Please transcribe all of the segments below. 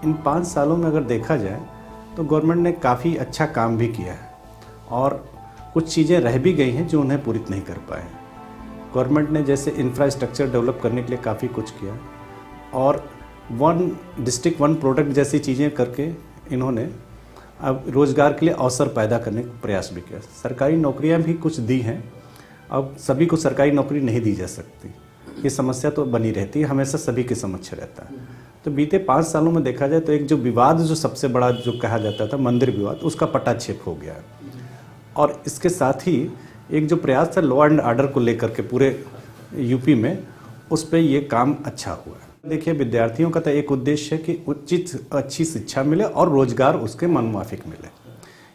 इन 5 सालों में अगर देखा जाए तो गवर्नमेंट ने काफ़ी अच्छा काम भी किया है और कुछ चीज़ें रह भी गई हैं जो उन्हें पूरी नहीं कर पाए। गवर्नमेंट ने जैसे इंफ्रास्ट्रक्चर डेवलप करने के लिए काफ़ी कुछ किया और वन डिस्ट्रिक्ट वन प्रोडक्ट जैसी चीज़ें करके इन्होंने अब रोज़गार के लिए अवसर पैदा करने का प्रयास भी किया। सरकारी नौकरियां भी कुछ दी हैं, अब सभी को सरकारी नौकरी नहीं दी जा सकती, ये समस्या तो बनी रहती है, हमेशा सभी के समक्ष रहता है। तो बीते 5 सालों में देखा जाए तो एक जो विवाद जो सबसे बड़ा जो कहा जाता था मंदिर विवाद, उसका पटाक्षेप हो गया है। और इसके साथ ही एक जो प्रयास था लॉ एंड ऑर्डर को लेकर के पूरे यूपी में, उस पर ये काम अच्छा हुआ है। देखिए, विद्यार्थियों का तो एक उद्देश्य है कि उचित अच्छी शिक्षा मिले और रोजगार उसके मनमाफिक मिले,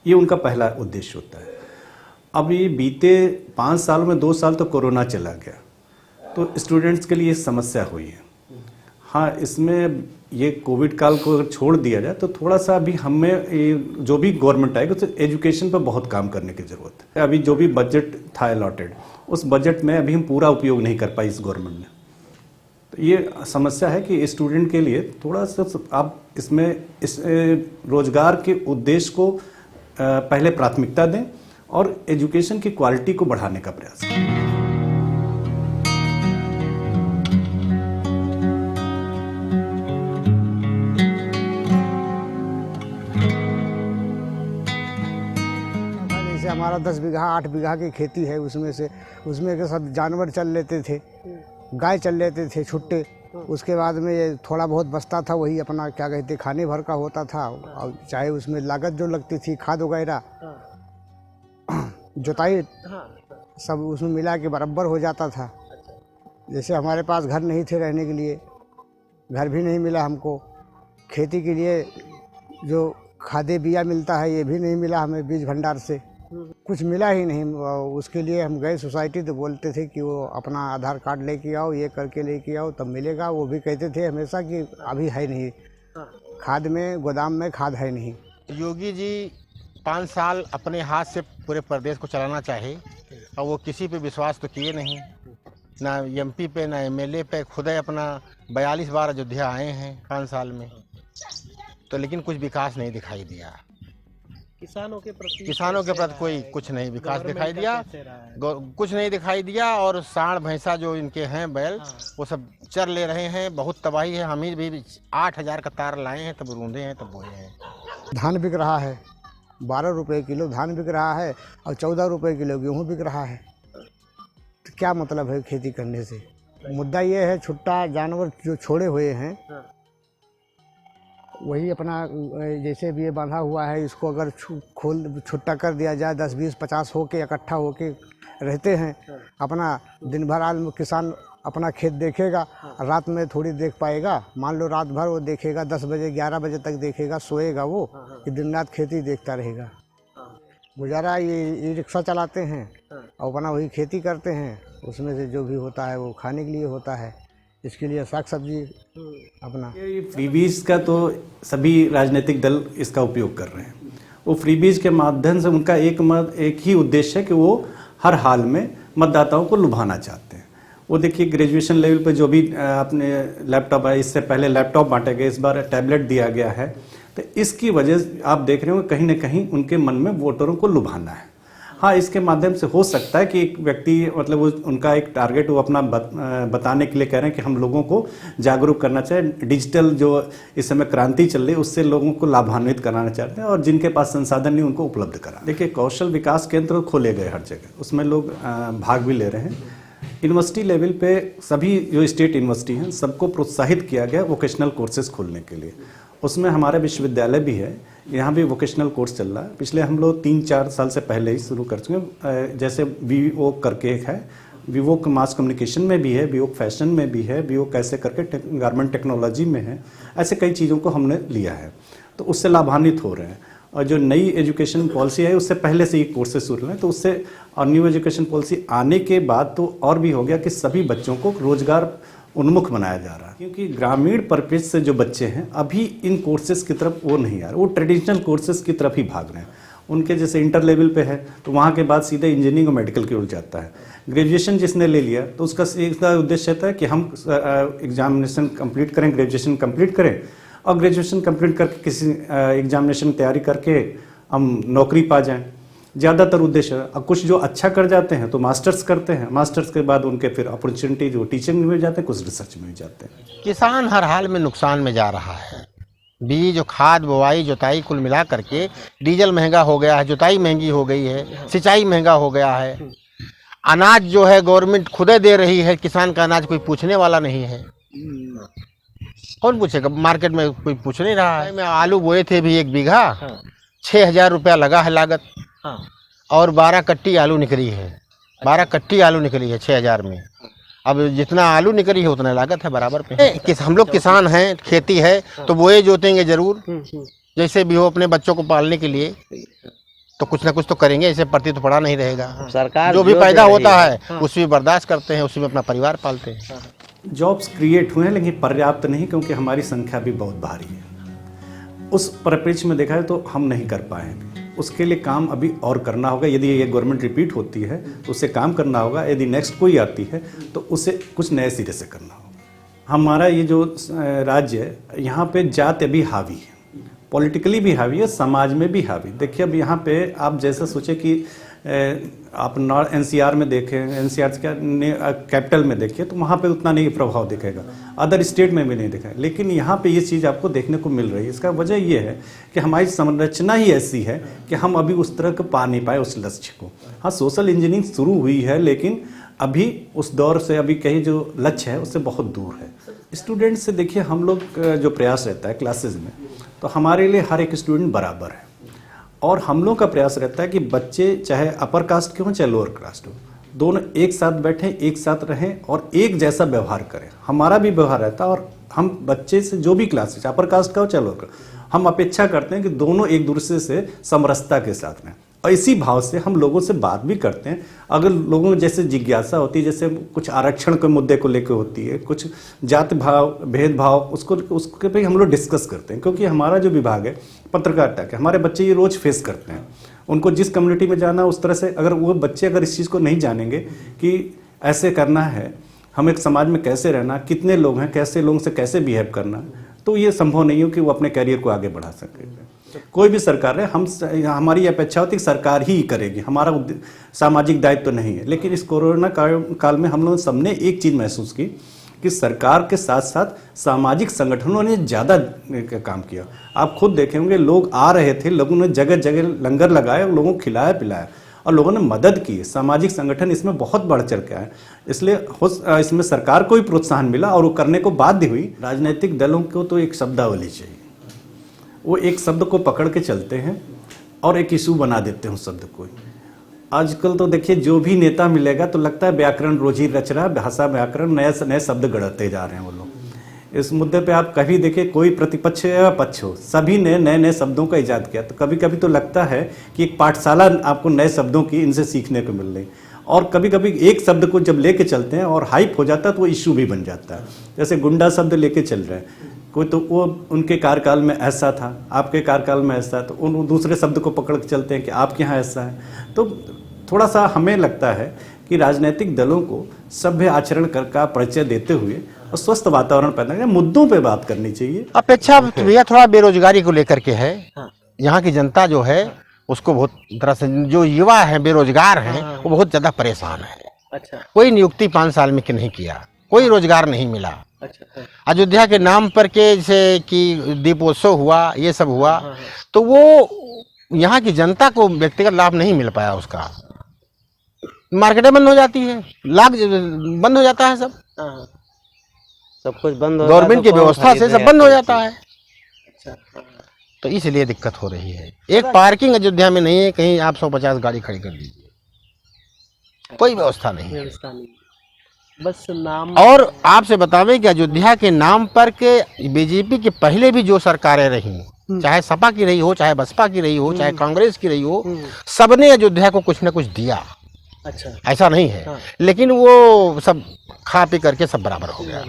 ये उनका पहला उद्देश्य होता है। अब ये बीते 5 सालों में 2 साल तो कोरोना चला गया, तो स्टूडेंट्स के लिए समस्या हुई है। हाँ, इसमें ये कोविड काल को अगर छोड़ दिया जाए तो थोड़ा सा अभी हमें जो भी गवर्नमेंट आएगी तो एजुकेशन पर बहुत काम करने की ज़रूरत है। अभी जो भी बजट था अलॉटेड, उस बजट में अभी हम पूरा उपयोग नहीं कर पाई इस गवर्नमेंट ने। तो ये समस्या है कि स्टूडेंट के लिए थोड़ा सा आप इसमें इस रोजगार के उद्देश्य को पहले प्राथमिकता दें और एजुकेशन की क्वालिटी को बढ़ाने का प्रयास करें। जैसे हमारा 10 बीघा 8 बीघा की खेती है, उसमें के सब जानवर चल लेते थे, गाय चल लेते थे छुट्टे। उसके बाद में ये थोड़ा बहुत बचता था, वही अपना क्या कहते खाने भर का होता था। और चाहे उसमें लागत जो लगती थी खाद वगैरह, जुताई सब उसमें मिला के बराबर हो जाता था। जैसे हमारे पास घर नहीं थे रहने के लिए, घर भी नहीं मिला हमको। खेती के लिए जो खादे बिया मिलता है ये भी नहीं मिला हमें, बीज भंडार से कुछ मिला ही नहीं। उसके लिए हम गए सोसाइटी तो बोलते थे कि वो अपना आधार कार्ड लेके आओ, ये करके लेके आओ तब मिलेगा। वो भी कहते थे हमेशा कि अभी है नहीं, खाद में गोदाम में खाद है नहीं। योगी जी 5 साल अपने हाथ से पूरे प्रदेश को चलाना चाहे और वो किसी पे विश्वास तो किए नहीं, ना एमपी पे ना एमएलए पे। खुद ही अपना 42 बार अयोध्या आए हैं 5 साल में, तो लेकिन कुछ विकास नहीं दिखाई दिया। किसानों के प्रति कोई कुछ नहीं विकास दिखाई दिया, कुछ नहीं दिखाई दिया। और सांड भैंसा जो इनके हैं बैल, वो सब चर ले रहे हैं, बहुत तबाही है। हम ही भी 8000 का तार लाए हैं, तब रूंधे हैं, तब बोए हैं। धान बिक रहा है 12 रुपये किलो, धान बिक रहा है और 14 रुपये किलो गेहूँ बिक रहा है। तो क्या मतलब है खेती करने से? मुद्दा ये है छुट्टा जानवर जो छोड़े हुए हैं वही अपना जैसे भी ये बांधा हुआ है, इसको अगर खोल छुट्टा कर दिया जाए, 10 20 50 होके इकट्ठा होके रहते हैं। अपना दिन भर आज किसान अपना खेत देखेगा, रात में थोड़ी देख पाएगा। मान लो रात भर वो देखेगा, 10 बजे 11 बजे तक देखेगा, सोएगा वो कि दिन रात खेती देखता रहेगा। गुजारा ये रिक्शा चलाते हैं और अपना वही खेती करते हैं, उसमें से जो भी होता है वो खाने के लिए होता है। इसके लिए साग सब्जी अपना फ्रीबीज का तो सभी राजनीतिक दल इसका उपयोग कर रहे हैं। वो फ्रीबीज के माध्यम से उनका एक ही उद्देश्य है कि वो हर हाल में मतदाताओं को लुभाना चाहते हैं। वो देखिए, ग्रेजुएशन लेवल पे जो भी आपने लैपटॉप है, इससे पहले लैपटॉप बांटे गए, इस बार टैबलेट दिया गया है। तो इसकी वजह से आप देख रहे हो कहीं ना कहीं उनके मन में वोटरों को लुभाना है। हाँ, इसके माध्यम से हो सकता है कि एक व्यक्ति मतलब वो उनका एक टारगेट वो अपना बताने के लिए कह रहे हैं कि हम लोगों को जागरूक करना चाहिए, डिजिटल जो इस समय क्रांति चल रही है उससे लोगों को लाभान्वित कराना चाहते हैं और जिनके पास संसाधन नहीं उनको उपलब्ध करा। देखिए, कौशल विकास केंद्र खोले गए हर जगह, उसमें लोग भाग भी ले रहे हैं। यूनिवर्सिटी लेवल पे सभी जो स्टेट यूनिवर्सिटी हैं सबको प्रोत्साहित किया गया वोकेशनल कोर्सेज खोलने के लिए। उसमें हमारा विश्वविद्यालय भी है, यहाँ भी वोकेशनल कोर्स चल रहा है। पिछले हम लोग 3-4 साल से पहले ही शुरू कर चुके हैं। जैसे वीवोक करके एक है, वीवोक मास कम्युनिकेशन में भी है, वीवोक फैशन में भी है, वीवोक ऐसे करके गारमेंट टेक्नोलॉजी में है। ऐसे कई चीज़ों को हमने लिया है, तो उससे लाभान्वित हो रहे हैं। और जो नई एजुकेशन पॉलिसी है उससे पहले से ही कोर्सेज शुरू हैं, तो उससे और न्यू एजुकेशन पॉलिसी आने के बाद तो और भी हो गया कि सभी बच्चों को रोजगार उन्मुख बनाया जा रहा है। क्योंकि ग्रामीण परिपेक्ष से जो बच्चे हैं अभी इन कोर्सेज की तरफ वो नहीं आ रहे, वो ट्रेडिशनल कोर्सेज की तरफ ही भाग रहे हैं। उनके जैसे इंटर लेवल पे है तो वहाँ के बाद सीधे इंजीनियरिंग और मेडिकल की ओर जाता है। ग्रेजुएशन जिसने ले लिया तो उसका एक उद्देश्य रहता है कि हम एग्जामिनेशन कंप्लीट करें, ग्रेजुएशन कंप्लीट करें और ग्रेजुएशन कंप्लीट करके किसी एग्जामिनेशन की तैयारी करके हम नौकरी पा जाएं, ज़्यादातर उद्देश्य। अब कुछ जो अच्छा कर जाते हैं तो मास्टर्स करते हैं, मास्टर्स के बाद उनके फिर अपॉर्चुनिटी जो टीचिंग में मिल जाते हैं, कुछ रिसर्च में मिल जाते हैं। किसान हर हाल में नुकसान में जा रहा है। बीज, खाद, बुवाई, जुताई कुल मिला करके डीजल महंगा हो गया है, जुताई महंगी हो गई है, सिंचाई महंगा हो गया है। अनाज जो है गवर्नमेंट खुदे दे रही है, किसान का अनाज कोई पूछने वाला नहीं है। कौन पूछेगा? मार्केट में कोई पूछ नहीं रहा है। मैं आलू बोए थे भी 1 बीघा, 6,000 रुपया लगा है लागत, और 12 कट्टी आलू निकली है। 12 कट्टी आलू निकली है 6,000 में। अब जितना आलू निकली है उतना लागत है बराबर पे। हम लोग किसान हैं, खेती है तो बोए जोतेंगे जरूर, जैसे भी हो अपने बच्चों को पालने के लिए तो कुछ ना कुछ तो करेंगे, ऐसे प्रति तो पड़ा नहीं रहेगा। सरकार जो भी पैदा होता है उसमें बर्दाश्त करते हैं, उसी में अपना परिवार पालते हैं। जॉब्स क्रिएट हुए हैं लेकिन पर्याप्त नहीं, क्योंकि हमारी संख्या भी बहुत भारी है। उस परिप्रेक्ष्य में देखा है तो हम नहीं कर पाए हैं। उसके लिए काम अभी और करना होगा। यदि ये गवर्नमेंट रिपीट होती है तो उससे काम करना होगा। यदि नेक्स्ट कोई आती है तो उसे कुछ नए सिरे से करना होगा। हमारा ये जो राज्य है, यहाँ पे जाति अभी हावी है, पॉलिटिकली भी हावी है, समाज में भी हावी। देखिए अब यहाँ पे आप जैसा सोचे कि आप एनसीआर में देखें, एनसीआर क्या कैपिटल में देखिए तो वहाँ पे उतना नहीं प्रभाव दिखेगा, अदर स्टेट में भी नहीं दिखा। लेकिन यहाँ पे ये चीज़ आपको देखने को मिल रही है। इसका वजह ये है कि हमारी संरचना ही ऐसी है कि हम अभी उस तरह का पा नहीं पाए उस लक्ष्य को। हाँ, सोशल इंजीनियरिंग शुरू हुई है लेकिन अभी उस दौर से अभी कहीं जो लक्ष्य है उससे बहुत दूर है। स्टूडेंट से देखिए हम लोग जो प्रयास रहता है क्लासेज में, तो हमारे लिए हर एक स्टूडेंट बराबर है और हम लोग का प्रयास रहता है कि बच्चे चाहे अपर कास्ट के हों चाहे लोअर कास्ट हो, दोनों एक साथ बैठें, एक साथ रहें और एक जैसा व्यवहार करें। हमारा भी व्यवहार रहता है और हम बच्चे से जो भी क्लास चाहे अपर कास्ट का हो चाहे लोअर का, हम अपेक्षा करते हैं कि दोनों एक दूसरे से समरसता के साथ रहें और इसी भाव से हम लोगों से बात भी करते हैं। अगर लोगों में जैसे जिज्ञासा होती है, जैसे कुछ आरक्षण के मुद्दे को लेकर होती है, कुछ जाति भाव, भेदभाव, उसके पे हम लोग डिस्कस करते हैं। क्योंकि हमारा जो विभाग है पत्रकारिता के, हमारे बच्चे ये रोज़ फेस करते हैं। उनको जिस कम्युनिटी में जाना उस तरह से अगर वो बच्चे अगर इस चीज़ को नहीं जानेंगे कि ऐसे करना है, हम एक समाज में कैसे रहना, कितने लोग हैं, कैसे लोगों से कैसे बिहेव करना, तो ये संभव नहीं हो कि वो अपने करियर को आगे बढ़ा सके। कोई भी सरकार है, हमारी अपेक्षा होती है कि सरकार ही करेगी, हमारा सामाजिक दायित्व तो नहीं है। लेकिन इस कोरोना काल में हम लोगों सबने एक चीज़ महसूस की कि सरकार के साथ साथ सामाजिक संगठनों ने ज़्यादा काम किया। आप खुद देखे होंगे, लोग आ रहे थे, लोगों ने जगह जगह लंगर लगाया, लोगों को खिलाया पिलाया और लोगों ने मदद की। सामाजिक संगठन इसमें बहुत बढ़ चढ़ के आए, इसलिए इसमें सरकार को भी प्रोत्साहन मिला और वो करने को बाध्य हुई। राजनीतिक दलों को तो एक शब्दावली चाहिए, वो एक शब्द को पकड़ के चलते हैं और एक इशू बना देते हैं उस शब्द को। आजकल तो देखिए जो भी नेता मिलेगा तो लगता है व्याकरण रोज ही रच रहा है, भाषा व्याकरण नए नए शब्द गढ़ते जा रहे हैं वो लोग। इस मुद्दे पे आप कभी देखिए, कोई प्रतिपक्ष या पक्ष हो, सभी ने नए नए शब्दों का इजाद किया। तो कभी कभी तो लगता है कि एक पाठशाला आपको नए शब्दों की इनसे सीखने को मिल रही। और कभी कभी एक शब्द को जब लेके चलते हैं और हाइप हो जाता है तो वो इशू भी बन जाता है। जैसे गुंडा शब्द लेके चल रहे हैं कोई, तो वो उनके कार्यकाल में ऐसा था, आपके कार्यकाल में ऐसा, तो उन दूसरे शब्द को पकड़ के चलते हैं कि आपके यहाँ ऐसा है। तो थोड़ा सा हमें लगता है कि राजनीतिक दलों को सभ्य आचरण कर का परिचय देते हुए और स्वस्थ वातावरण पैदा करके मुद्दों पे बात करनी चाहिए। अपेक्षा भैया थोड़ा बेरोजगारी को लेकर के है। यहाँ की जनता जो है उसको बहुत तरह से, जो युवा है बेरोजगार हैं वो बहुत ज्यादा परेशान है। अच्छा, कोई नियुक्ति 5 साल में नहीं किया, कोई रोजगार नहीं मिला। अच्छा, अयोध्या के नाम पर के जैसे कि दीपोत्सव हुआ, ये सब हुआ, तो वो यहाँ की जनता को व्यक्तिगत लाभ नहीं मिल पाया। उसका मार्केटें बंद हो जाती है, लाभ बंद हो जाता है, सब सब कुछ बंद हो, गवर्नमेंट की व्यवस्था से सब बंद हो जाता है। अच्छा, तो इसलिए दिक्कत हो रही है। एक पार्किंग अयोध्या में नहीं है, कहीं आप 150 गाड़ी खड़ी कर दीजिए, कोई व्यवस्था नहीं है। व्यवस्था नहीं, बस नाम। और आपसे बतावें कि अयोध्या के नाम पर के बीजेपी के पहले भी जो सरकारें रही, चाहे सपा की रही हो, चाहे बसपा की रही हो, चाहे कांग्रेस की रही हो, सबने अयोध्या को कुछ न कुछ दिया। अच्छा, ऐसा नहीं है, हाँ। लेकिन वो सब खा पी करके सब बराबर हो गया।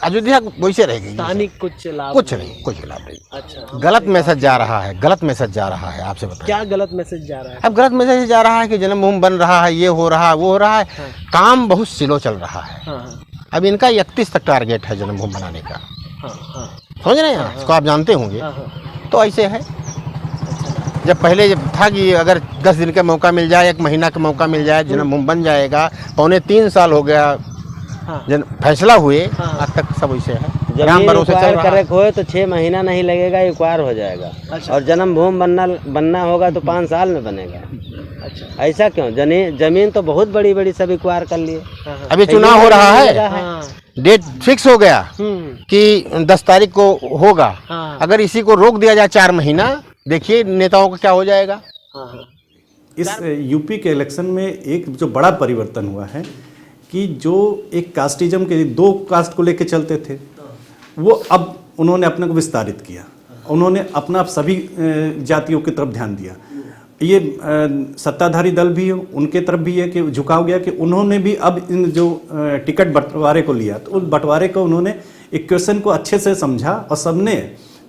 अयोध्या वैसे रह गई, स्थानिक कुछ लाभ कुछ नहीं, कुछ लाभ नहीं। अच्छा, गलत मैसेज जा रहा है, गलत मैसेज जा रहा है। आपसे बताएं क्या गलत मैसेज जा रहा है? अब गलत मैसेज जा रहा है कि जन्मभूमि बन रहा है, ये हो रहा है, वो हो रहा है। हाँ। काम बहुत स्लो चल रहा है। हाँ, अब इनका 31 तक टारगेट है जन्मभूमि बनाने का। हाँ, हाँ, समझ रहे हैं, इसको आप जानते होंगे। हाँ हाँ। तो ऐसे है, जब पहले जब था कि अगर 10 दिन का मौका मिल जाए, 1 महीना का मौका मिल जाए, जन्म बन जाएगा। 3.25 साल हो गया हाँ। फैसला हुए, हाँ। आज तक सब वैसे है। जब राम भरोसे चल एक्वायर रहा है। करे खोए तो 6 महीना नहीं लगेगा, एक्वायर हो जाएगा। अच्छा। और जन्मभूमि बनना होगा तो 5 साल में बनेगा। अच्छा। ऐसा क्यों? जमीन तो बहुत बड़ी बड़ी सब एक्वायर कर लिए। हाँ हाँ। अभी चुनाव हो रहा है, हाँ। डेट फिक्स हो गया कि 10 तारीख को होगा। हाँ। अगर इसी को रोक दिया जाए 4 महीना, देखिए नेताओं का क्या हो जाएगा। हाँ हाँ। इस यूपी के इलेक्शन में एक जो बड़ा परिवर्तन हुआ है कि जो एक कास्टिज्म के 2 कास्ट को लेकर चलते थे, वो अब उन्होंने अपने को विस्तारित किया। उन्होंने अपना सभी जातियों की तरफ ध्यान दिया। ये सत्ताधारी दल भी उनके तरफ भी है कि झुकाव गया कि उन्होंने भी अब इन जो टिकट बंटवारे को लिया, तो उस बंटवारे को उन्होंने इक्वेशन को अच्छे से समझा और सबने,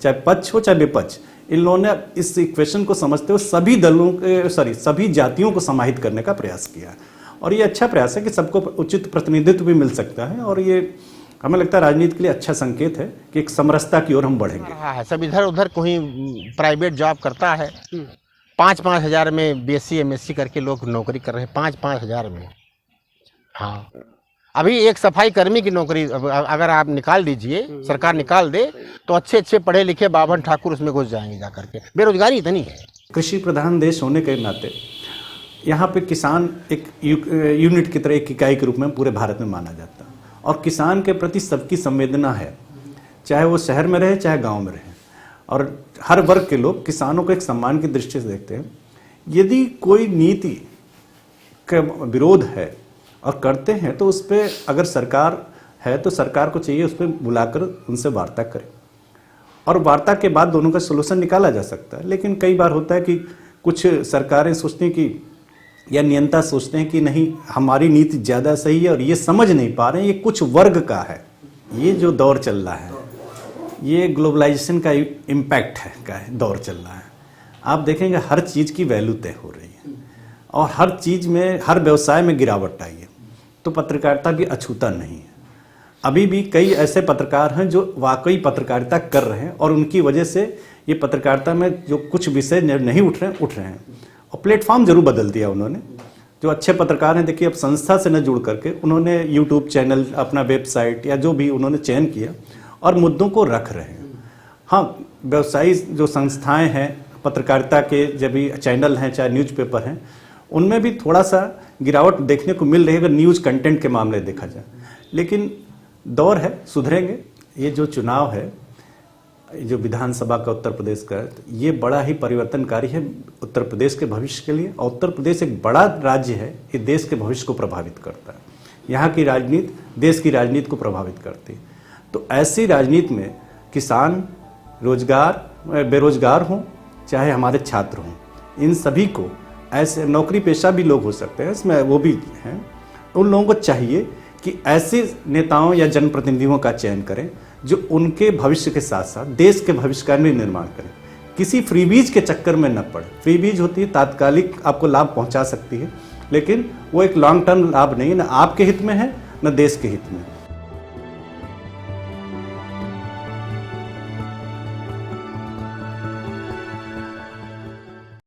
चाहे पक्ष हो चाहे विपक्ष, इन लोगों ने इस इक्वेशन को समझते हुए सभी दलों के सभी जातियों को समाहित करने का प्रयास किया। और ये अच्छा प्रयास है कि सबको उचित प्रतिनिधित्व भी मिल सकता है, और ये हमें लगता है राजनीति के लिए अच्छा संकेत है कि एक समरसता की ओर हम बढ़ेंगे। रहा है सब इधर उधर कोई प्राइवेट जॉब करता है, 5-5 हज़ार में BSc MSc करके लोग नौकरी कर रहे हैं, 5-5 हज़ार में। हाँ, अभी एक सफाई कर्मी की नौकरी अगर आप निकाल दीजिए, सरकार निकाल दे, तो अच्छे अच्छे पढ़े लिखे बाभन ठाकुर उसमें घुस जाएंगे जा करके। बेरोजगारी इतनी है। कृषि प्रधान देश होने के नाते यहाँ पे किसान एक यूनिट की तरह, एक इकाई के रूप में पूरे भारत में माना जाता है, और किसान के प्रति सबकी संवेदना है, चाहे वो शहर में रहे चाहे गांव में रहे, और हर वर्ग के लोग किसानों को एक सम्मान की दृष्टि से देखते हैं। यदि कोई नीति का विरोध है और करते हैं तो उस पर अगर सरकार है तो सरकार को चाहिए उस पर बुलाकर उनसे वार्ता करें, और वार्ता के बाद दोनों का सोल्यूशन निकाला जा सकता है। लेकिन कई बार होता है कि कुछ सरकारें सोचती हैं कि, या नियंता सोचते हैं कि नहीं हमारी नीति ज़्यादा सही है, और ये समझ नहीं पा रहे हैं ये कुछ वर्ग का है। ये जो दौर चल रहा है, ये ग्लोबलाइजेशन का इम्पैक्ट है का दौर चल रहा है। आप देखेंगे हर चीज़ की वैल्यू तय हो रही है, और हर चीज़ में, हर व्यवसाय में गिरावट आई है। तो पत्रकारिता की अछूता नहीं है। अभी भी कई ऐसे पत्रकार हैं जो वाकई पत्रकारिता कर रहे हैं, और उनकी वजह से ये पत्रकारिता में जो कुछ विषय नहीं उठ रहे हैं, और प्लेटफॉर्म जरूर बदल दिया उन्होंने। जो अच्छे पत्रकार हैं, देखिए अब संस्था से न जुड़ करके उन्होंने यूट्यूब चैनल, अपना वेबसाइट या जो भी उन्होंने चयन किया और मुद्दों को रख रहे हैं। हाँ, व्यवसायी जो संस्थाएं हैं, पत्रकारिता के जब भी चैनल हैं चाहे न्यूज़पेपर हैं, उनमें भी थोड़ा सा गिरावट देखने को मिल रही है अगर न्यूज़ कंटेंट के मामले देखा जाए। लेकिन दौर है, सुधरेंगे। ये जो चुनाव है, जो विधानसभा का उत्तर प्रदेश का, ये बड़ा ही परिवर्तनकारी है उत्तर प्रदेश के भविष्य के लिए। और उत्तर प्रदेश एक बड़ा राज्य है, ये देश के भविष्य को प्रभावित करता है। यहाँ की राजनीति देश की राजनीति को प्रभावित करती है। तो ऐसी राजनीति में किसान, बेरोजगार हों चाहे हमारे छात्र हों, इन सभी को, ऐसे नौकरी पेशा भी लोग हो सकते हैं इसमें, वो भी हैं, उन लोगों को चाहिए कि ऐसे नेताओं या जनप्रतिनिधियों का चयन करें जो उनके भविष्य के साथ साथ देश के भविष्य का भी निर्माण करें। किसी फ्रीबीज के चक्कर में न पड़े। फ्रीबीज होती है तात्कालिक, आपको लाभ पहुंचा सकती है, लेकिन वो एक लॉन्ग टर्म लाभ नहीं, न आपके हित में है न देश के हित में।